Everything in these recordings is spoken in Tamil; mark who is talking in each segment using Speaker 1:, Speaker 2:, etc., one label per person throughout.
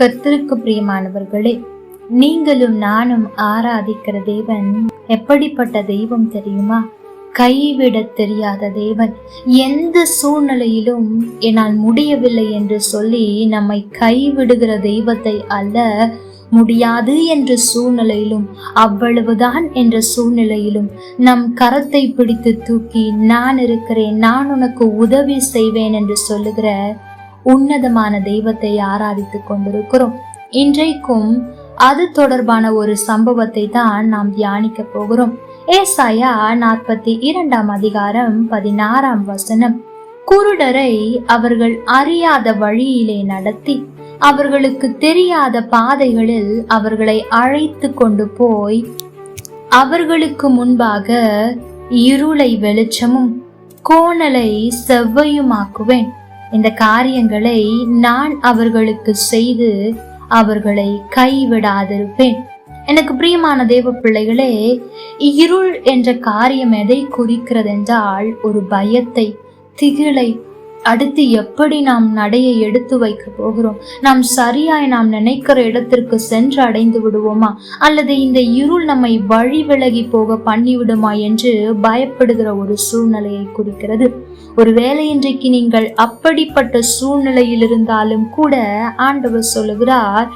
Speaker 1: கர்த்தருக்கு பிரியமானவர்களே, நீங்களும் நானும் ஆராதிக்கிற தேவன் எப்படிப்பட்ட தெய்வம் தெரியுமா? கைவிட தெரியாத தேவன். எந்த சூழ்நிலையிலும் என்னால் முடியவில்லை என்று சொல்லி நம்மை கைவிடுகிற தெய்வத்தை அல்ல, முடியாது என்ற சூழ்நிலையிலும் அவ்வளவுதான் என்ற சூழ்நிலையிலும் நம் கரத்தை பிடித்து தூக்கி நான் இருக்கிறேன், நான் உனக்கு உதவி செய்வேன் என்று சொல்லுகிற உன்னதமான தெய்வத்தை ஆராதித்துக் கொண்டிருக்கிறோம். இன்றைக்கும் அது தொடர்பான ஒரு சம்பவத்தை தான் நாம் தியானிக்க போகிறோம். ஏசாயா 42 அதிகாரம் 16 வசனம். குருடரை அவர்கள் அறியாத வழியிலே நடத்தி அவர்களுக்கு தெரியாத பாதைகளில் அவர்களை அழைத்து கொண்டு போய் அவர்களுக்கு முன்பாக இருளை வெளிச்சமும் கோணலை செவ்வையுமாக்குவேன். இந்த காரியங்களை நான் அவர்களுக்கு செய்து அவர்களை கைவிடாதிருப்பேன். எனக்கு பிரியமான தேவ பிள்ளைகளே, இருள் என்ற காரியம் எதை குறிக்கிறது என்றால் ஒரு பயத்தை, திகிலை. அடுத்து எப்படி நாம் நடையை எடுத்து வைக்க போகிறோம்? நாம் சரியாய் நாம் நினைக்கிற இடத்திற்கு சென்று அடைந்து விடுவோமா, அல்லது இந்த இருள் நம்மை வழி விலகி போக பண்ணிவிடுமா என்று பயப்படுகிற ஒரு சூழ்நிலையை குறிக்கிறது. ஒருவேளை இன்றைக்கு நீங்கள் அப்படிப்பட்ட சூழ்நிலையில் இருந்தாலும் கூட ஆண்டவர் சொல்லுகிறார்,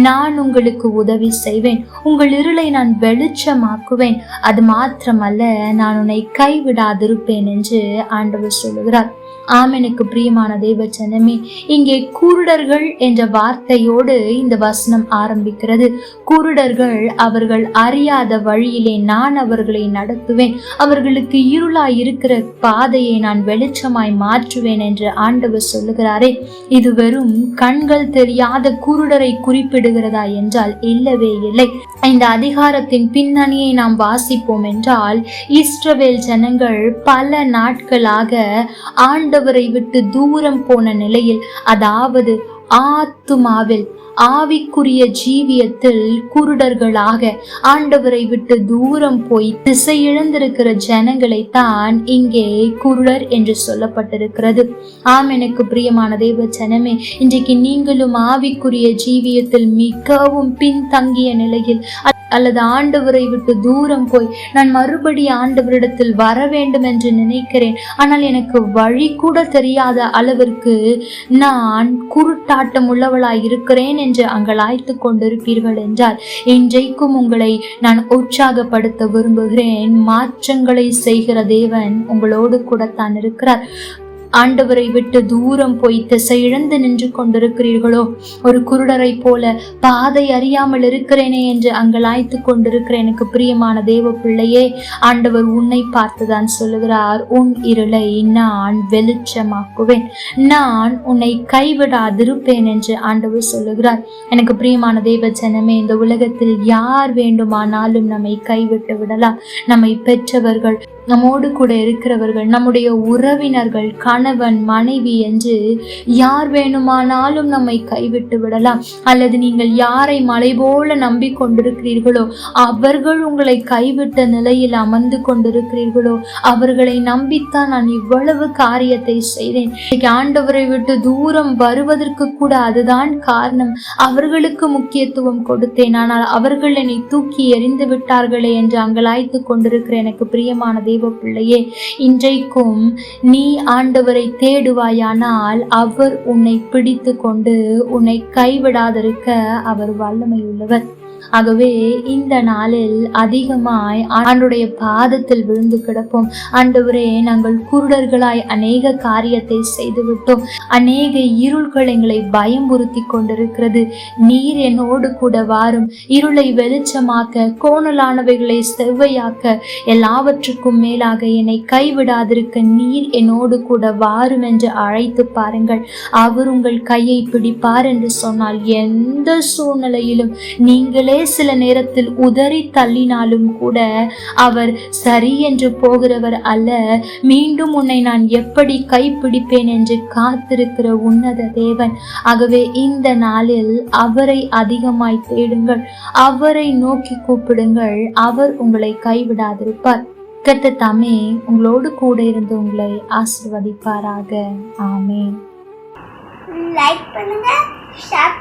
Speaker 1: நான் உங்களுக்கு உதவி செய்வேன், உங்கள் இருளை நான் வெளிச்சமாக்குவேன், அது மாத்திரமல்ல நான் உன்னை கைவிடாதிருப்பேன் என்று ஆண்டவர் சொல்லுகிறார். ஆமெனுக்கு பிரியமான தேவ ஜனமே, இங்கே குருடர்கள் என்ற வார்த்தையோடு இந்த வசனம் ஆரம்பிக்கிறது. குருடர்கள் அவர்கள் அறியாத வழியிலே நான் அவர்களை நடத்துவேன், அவர்களுக்கு இருளாய் இருக்கிற பாதையை நான் வெளிச்சமாய் மாற்றுவேன் என்று ஆண்டவர் சொல்லுகிறாரே. இது வெறும் கண்கள் தெரியாத குருடரை குறிப்பிடுகிறதா என்றால் இல்லவே இல்லை. இந்த அதிகாரத்தின் பின்னணியை நாம் வாசிப்போம் என்றால், இஸ்ரவேல் ஜனங்கள் பல நாட்களாக ஆண்டவரை விட்டு தூரம் போன நிலையில், அதாவது ஆத்துமாவில் ஆவிக்குரிய ஜீவியத்தில் குருடர்களாக ஆண்டவரை விட்டு தூரம் போய் திசை இழந்திருக்கிற ஜனங்களை தான் இங்கே குருடர் என்று சொல்லப்பட்டிருக்கிறது. எனக்கு பிரியமான தேவ ஜனமே, இன்றைக்கு நீங்களும் ஆவிக்குரிய ஜீவியத்தில் மிகவும் பின்தங்கிய நிலையில் அல்லது ஆண்டவரை விட்டு தூரம் போய் நான் மறுபடி ஆண்டவரிடத்தில் வர வேண்டும் என்று நினைக்கிறேன், ஆனால் எனக்கு வழி கூட தெரியாத அளவிற்கு நான் குருட்டாட்டம் உள்ளவளாய் இருக்கிறேன் என்று அங்கலாய்த்து கொண்டிருப்பீர்கள் என்றால், இன்றைக்கும் உங்களை நான் உற்சாகப்படுத்த விரும்புகிறேன். மாற்றங்களை செய்கிற தேவன் உங்களோடு கூடத்தான் இருக்கிறார். ஆண்டவரை விட்டு தூரம் போய் திசை இழந்து நின்று கொண்டிருக்கிறீர்களோ, ஒரு குருடரை போல பாதை அறியாமல் இருக்கிறேனே என்று அங்கலாய்த்து கொண்டிருக்கிற எனக்கு பிரியமான தேவ பிள்ளையே, ஆண்டவர் உன்னை பார்த்துதான் சொல்லுகிறார், உன் இருளை நான் வெளிச்சமாக்குவேன், நான் உன்னை கைவிடாதிருப்பேன் என்று ஆண்டவர் சொல்லுகிறார். எனக்கு பிரியமான தேவ ஜனமே, இந்த உலகத்தில் யார் வேண்டுமானாலும் நம்மை கைவிட்டு விடலாம். நம்மை பெற்றவர்கள், நம்மோடு கூட இருக்கிறவர்கள், நம்முடைய உறவினர்கள், கணவன், மனைவி என்று யார் வேணுமானாலும் நம்மை கைவிட்டு விடலாம். அல்லது நீங்கள் யாரை மலை போல நம்பி கொண்டிருக்கிறீர்களோ, அவர்கள் உங்களை கைவிட்ட நிலையில் அமர்ந்து கொண்டிருக்கிறீர்களோ, அவர்களை நம்பித்தான் நான் இவ்வளவு காரியத்தை செய்தேன். ஆண்டவரை விட்டு தூரம் வருவதற்கு கூட அதுதான் காரணம். அவர்களுக்கு முக்கியத்துவம் கொடுத்தேன், ஆனால் அவர்கள் என்னை தூக்கி எறிந்து விட்டார்களே என்று அங்கலாய்த்து கொண்டிருக்கிற எனக்கு பிரியமான தேவ பிள்ளையே, இன்றைக்கும் நீ ஆண்டவரை தேடுவாயானால் அவர் உன்னை பிடித்து கொண்டு உன்னை கைவிடாதிருக்க அவர் வல்லமை உள்ளவர். ஆகவே இந்த நாளில் அதிகமாய் ஆண்டவருடைய பாதத்தில் விழுந்து கிடப்போம். ஆண்டவரே, நாங்கள் குருடர்களாய் அநேக காரியத்தை செய்து விட்டோம், அநேக இருள்கள் எங்களை பயமுறுத்தி கொண்டிருக்கிறது. நீர் என்னோடு கூட வாரும், இருளை வெளிச்சமாக்க, கோணலானவைகளை செவ்வையாக்க, எல்லாவற்றுக்கும் மேலாக என்னை கைவிடாதிருக்க நீர் என்னோடு கூட வாரும் என்று அழைத்து பாருங்கள். அவர் உங்கள் கையை பிடிப்பார் என்று சொன்னால் எந்த சூழ்நிலையிலும் நீங்களே சில நேரத்தில் உதறி தள்ளினாலும் கூட அவர் சரி என்று போகிறவர் அல்ல. மீண்டும் உன்னை நான் எப்படி கைப்பிடிப்பேன் என்று காத்திருக்கிற உன்னத தேவன். ஆகவே இந்த நாளில் அவரை அதிகமாய் தேடுங்கள், அவரை நோக்கி கூப்பிடுங்கள், அவர் உங்களை கைவிடாதிருப்பார். கர்த்தர் தாமே உங்களோடு கூட இருந்து உங்களை ஆசீர்வதிப்பாராக. ஆமென்.
Speaker 2: லைக் பண்ணுங்க, ஷேர்